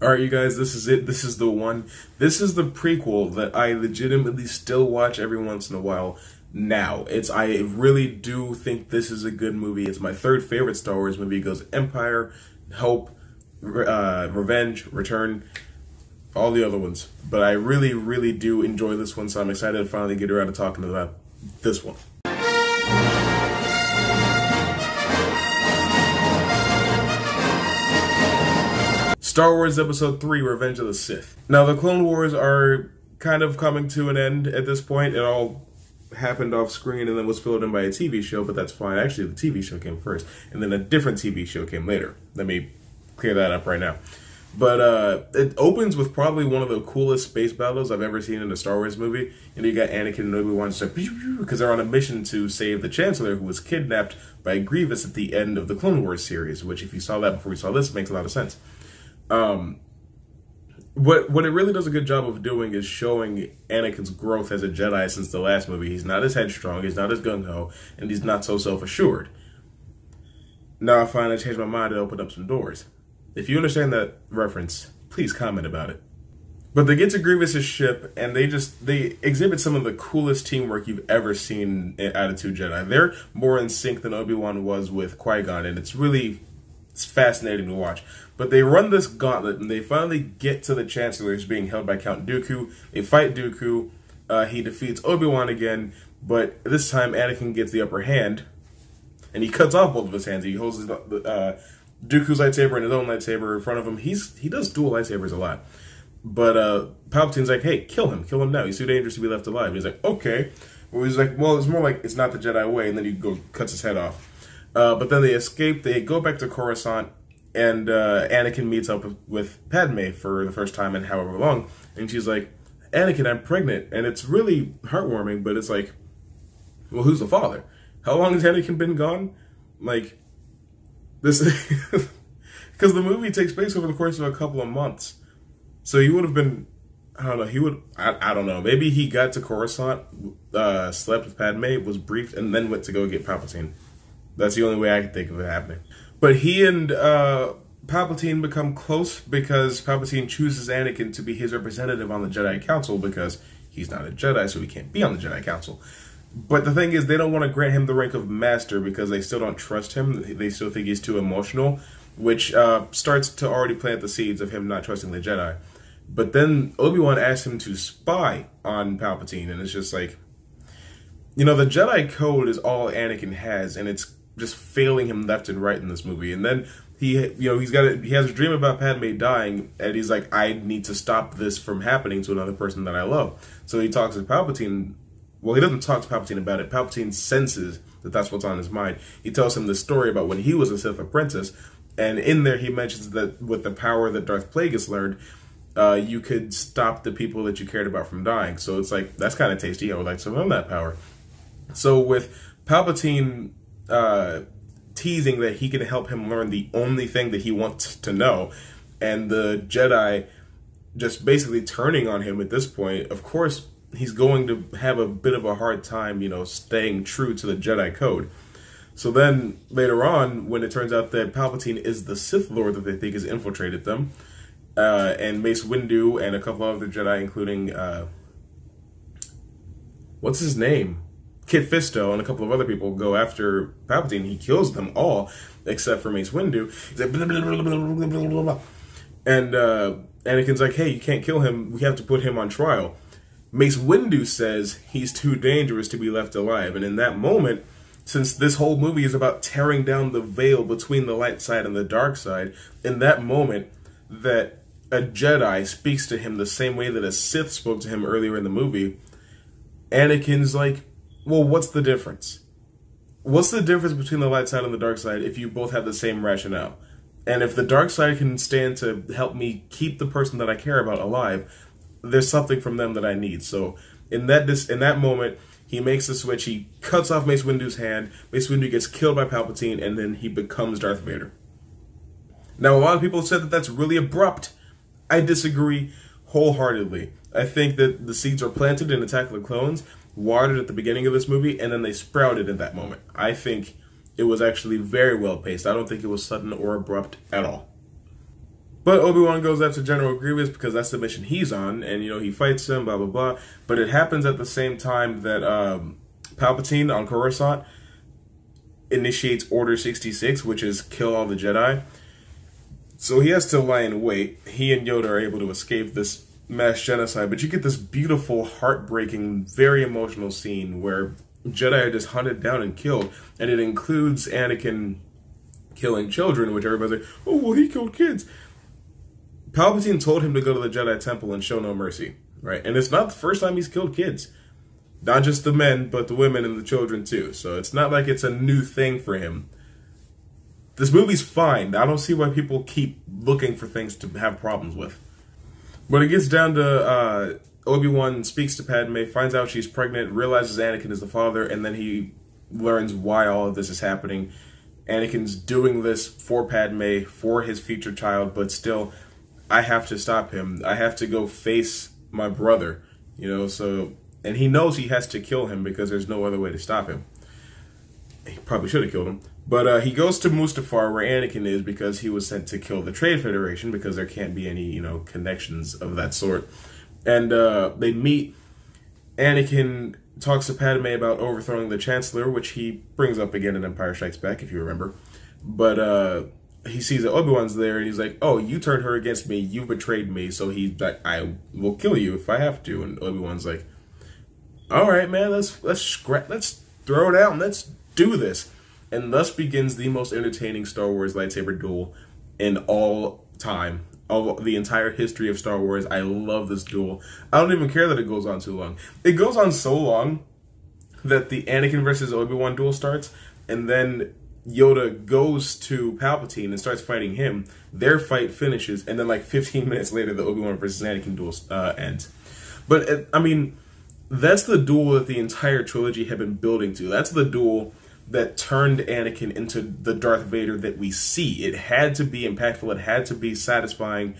Alright, you guys, this is it. This is the one. This is the prequel that I legitimately still watch every once in a while now. I really do think this is a good movie. It's my third favorite Star Wars movie. It goes Empire, Hope, Revenge, Return, all the other ones. But I really, really do enjoy this one, so I'm excited to finally get around to talking about this one. Star Wars Episode 3, Revenge of the Sith. Now, the Clone Wars are kind of coming to an end at this point. It all happened off screen and then was filled in by a TV show, but that's fine. Actually, the TV show came first, and then a different TV show came later. Let me clear that up right now. But it opens with probably one of the coolest space battles I've ever seen in a Star Wars movie. And you got Anakin and Obi-Wan just like, because they're on a mission to save the Chancellor, who was kidnapped by Grievous at the end of the Clone Wars series, which if you saw that before you saw this, makes a lot of sense. What it really does a good job of doing is showing Anakin's growth as a Jedi since the last movie. He's not as headstrong, he's not as gung-ho, and he's not so self-assured. Now I finally changed my mind and opened up some doors. If you understand that reference, please comment about it. But they get to Grievous's ship, and they exhibit some of the coolest teamwork you've ever seen out of two Jedi. They're more in sync than Obi-Wan was with Qui-Gon, and it's fascinating to watch. But they run this gauntlet, and they finally get to the Chancellor who's being held by Count Dooku. They fight Dooku. He defeats Obi-Wan again, but this time Anakin gets the upper hand, and he cuts off both of his hands. He holds Dooku's lightsaber and his own lightsaber in front of him. He does dual lightsabers a lot. But Palpatine's like, hey, kill him now. He's too dangerous to be left alive. He's like, okay. Well, he's like, well, it's more like it's not the Jedi way, and then he cuts his head off. But then they escape, they go back to Coruscant, and Anakin meets up with Padme for the first time in however long, and she's like, Anakin, I'm pregnant, and it's really heartwarming, but it's like, well, who's the father? How long has Anakin been gone? Like, this, because the movie takes place over the course of a couple of months, so he would have been, I don't know, I don't know, maybe he got to Coruscant, slept with Padme, was briefed, and then went to go get Palpatine. That's the only way I can think of it happening. But he and Palpatine become close because Palpatine chooses Anakin to be his representative on the Jedi Council because he's not a Jedi, so he can't be on the Jedi Council. But the thing is, they don't want to grant him the rank of Master because they still don't trust him. They still think he's too emotional, which starts to already plant the seeds of him not trusting the Jedi. But then Obi-Wan asks him to spy on Palpatine, and it's just like, you know, the Jedi Code is all Anakin has, and it's just failing him left and right in this movie. And then he has a dream about Padme dying, and he's like, I need to stop this from happening to another person that I love. So he talks to Palpatine. Well, he doesn't talk to Palpatine about it. Palpatine senses that that's what's on his mind. He tells him the story about when he was a Sith apprentice, and in there he mentions that with the power that Darth Plagueis learned, you could stop the people that you cared about from dying. So it's like, that's kind of tasty. I would like some of that power. So with Palpatine teasing that he can help him learn the only thing that he wants to know, and the Jedi just basically turning on him at this point, of course he's going to have a bit of a hard time, you know, staying true to the Jedi Code. So then later on, when it turns out that Palpatine is the Sith Lord that they think has infiltrated them, and Mace Windu and a couple other Jedi, including what's his name? Kit Fisto and a couple of other people go after Palpatine. He kills them all, except for Mace Windu. He's like, blah, blah, blah, blah, blah, blah, blah. And Anakin's like, hey, you can't kill him. We have to put him on trial. Mace Windu says he's too dangerous to be left alive. And in that moment, since this whole movie is about tearing down the veil between the light side and the dark side, in that moment that a Jedi speaks to him the same way that a Sith spoke to him earlier in the movie, Anakin's like, well, what's the difference? What's the difference between the light side and the dark side if you both have the same rationale? And if the dark side can stand to help me keep the person that I care about alive, there's something from them that I need. So in that moment, he makes the switch. He cuts off Mace Windu's hand. Mace Windu gets killed by Palpatine, and then he becomes Darth Vader. Now, a lot of people said that that's really abrupt. I disagree wholeheartedly. I think that the seeds are planted in Attack of the Clones, watered at the beginning of this movie, and then they sprouted at that moment. I think it was actually very well paced. I don't think it was sudden or abrupt at all. But Obi-Wan goes after General Grievous because that's the mission he's on, and, you know, he fights him, blah, blah, blah. But it happens at the same time that Palpatine on Coruscant initiates Order 66, which is kill all the Jedi. So he has to lie in wait. He and Yoda are able to escape this mass genocide, but you get this beautiful, heartbreaking, very emotional scene where Jedi are just hunted down and killed, and it includes Anakin killing children, which everybody's like, oh, well, he killed kids. Palpatine told him to go to the Jedi Temple and show no mercy, right? And it's not the first time he's killed kids. Not just the men, but the women and the children too. So it's not like it's a new thing for him. This movie's fine. I don't see why people keep looking for things to have problems with. But it gets down to Obi-Wan speaks to Padme, finds out she's pregnant, realizes Anakin is the father, and then he learns why all of this is happening. Anakin's doing this for Padme, for his future child, but still, I have to stop him. I have to go face my brother, you know, so... And he knows he has to kill him because there's no other way to stop him. He probably should have killed him. But he goes to Mustafar, where Anakin is, because he was sent to kill the Trade Federation, because there can't be any, you know, connections of that sort. And they meet. Anakin talks to Padme about overthrowing the Chancellor, which he brings up again in Empire Strikes Back, if you remember. But he sees that Obi-Wan's there, and he's like, oh, you turned her against me, you betrayed me, so he's like, I will kill you if I have to. And Obi-Wan's like, all right, man, let's throw it out and let's do this. And thus begins the most entertaining Star Wars lightsaber duel in all time, of the entire history of Star Wars. I love this duel. I don't even care that it goes on too long. It goes on so long that the Anakin versus Obi-Wan duel starts, and then Yoda goes to Palpatine and starts fighting him. Their fight finishes, and then like 15 minutes later, the Obi-Wan versus Anakin duel ends. But, I mean, that's the duel that the entire trilogy had been building to. That's the duel that turned Anakin into the Darth Vader that we see. It had to be impactful. It had to be satisfying.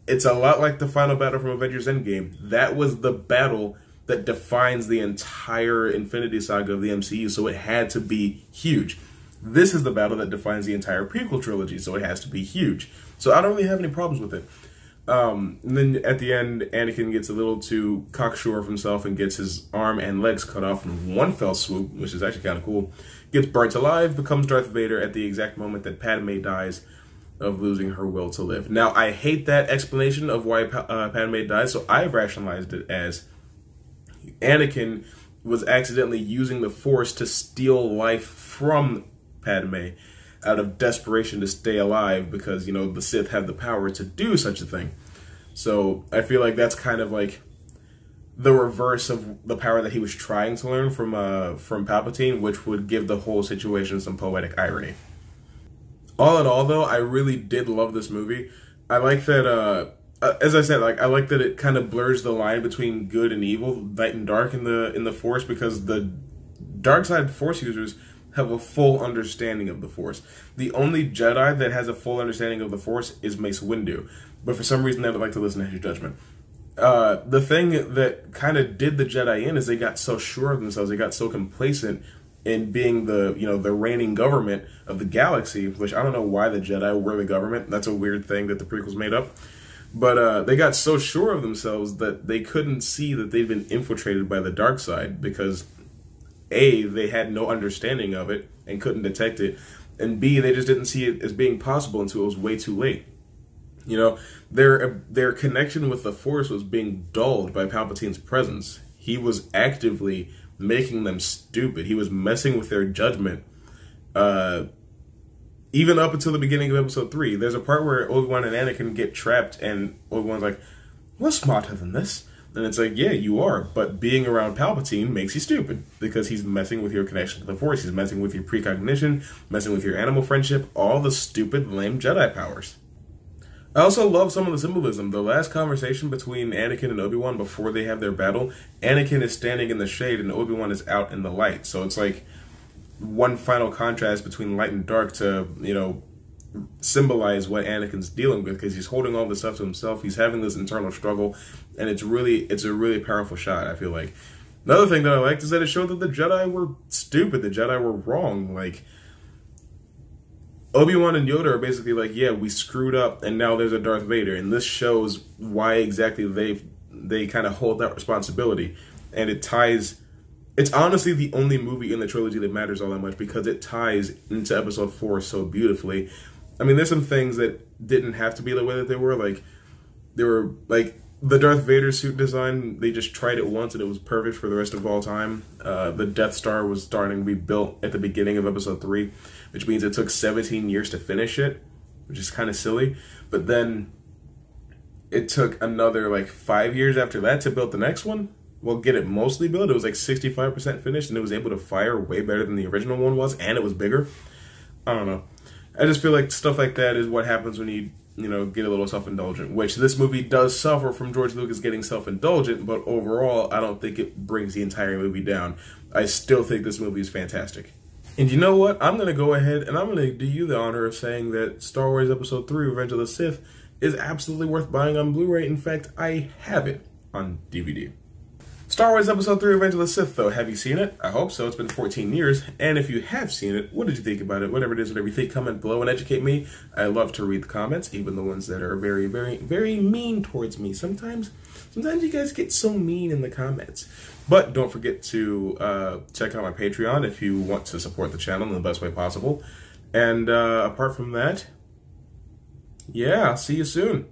It's a lot like the final battle from Avengers Endgame. That was the battle that defines the entire Infinity Saga of the MCU, so it had to be huge. This is the battle that defines the entire prequel trilogy, so it has to be huge. So I don't really have any problems with it. And then at the end, Anakin gets a little too cocksure of himself and gets his arm and legs cut off in one fell swoop, which is actually kind of cool. Gets burnt alive, becomes Darth Vader at the exact moment that Padme dies of losing her will to live. Now, I hate that explanation of why Padme dies, so I've rationalized it as Anakin was accidentally using the Force to steal life from Padme out of desperation to stay alive because, you know, the Sith have the power to do such a thing. So I feel like that's kind of like the reverse of the power that he was trying to learn from Palpatine, which would give the whole situation some poetic irony. All in all, though, I really did love this movie. I like that, as I said, like I like that it kind of blurs the line between good and evil, light and dark in the Force, because the dark side Force users have a full understanding of the Force. The only Jedi that has a full understanding of the Force is Mace Windu, but for some reason they don't like to listen to his judgment. The thing that kind of did the Jedi in is they got so sure of themselves, they got so complacent in being the, you know, the reigning government of the galaxy, which I don't know why the Jedi were the government. That's a weird thing that the prequels made up. But they got so sure of themselves that they couldn't see that they'd been infiltrated by the dark side because A, they had no understanding of it and couldn't detect it, and B, they just didn't see it as being possible until it was way too late. You know, their connection with the Force was being dulled by Palpatine's presence. He was actively making them stupid. He was messing with their judgment. Even up until the beginning of episode 3, there's a part where Obi-Wan and Anakin get trapped, and Obi-Wan's like, "We're smarter than this." And it's like, yeah, you are, but being around Palpatine makes you stupid because he's messing with your connection to the Force. He's messing with your precognition, messing with your animal friendship, all the stupid, lame Jedi powers. I also love some of the symbolism. The last conversation between Anakin and Obi-Wan before they have their battle, Anakin is standing in the shade and Obi-Wan is out in the light. So it's like one final contrast between light and dark to, you know, symbolize what Anakin's dealing with, because he's holding all this stuff to himself. He's having this internal struggle, and it's a really powerful shot, I feel like. Another thing that I liked is that it showed that the Jedi were stupid. The Jedi were wrong. Like, Obi-Wan and Yoda are basically like, yeah, we screwed up and now there's a Darth Vader, and this shows why exactly they kind of hold that responsibility. And it ties, it's honestly the only movie in the trilogy that matters all that much because it ties into episode 4 so beautifully. I mean, there's some things that didn't have to be the way that they were. Like, they were, like, the Darth Vader suit design, they just tried it once and it was perfect for the rest of all time. The Death Star was starting to be built at the beginning of episode 3, which means it took 17 years to finish it, which is kind of silly. But then it took another, like, 5 years after that to build the next one. Well, get it mostly built. It was like 65% finished and it was able to fire way better than the original one was, and it was bigger. I don't know. I just feel like stuff like that is what happens when you know, get a little self-indulgent, which this movie does suffer from George Lucas getting self-indulgent, but overall, I don't think it brings the entire movie down. I still think this movie is fantastic. And you know what? I'm going to go ahead and I'm going to do you the honor of saying that Star Wars Episode 3, Revenge of the Sith, is absolutely worth buying on Blu-ray. In fact, I have it on DVD. Star Wars Episode 3, Revenge of the Sith, though. Have you seen it? I hope so. It's been 14 years. And if you have seen it, what did you think about it? Whatever it is, whatever you think, comment below and educate me. I love to read the comments, even the ones that are very, very, very mean towards me. Sometimes you guys get so mean in the comments. But don't forget to check out my Patreon if you want to support the channel in the best way possible. And apart from that, yeah, I'll see you soon.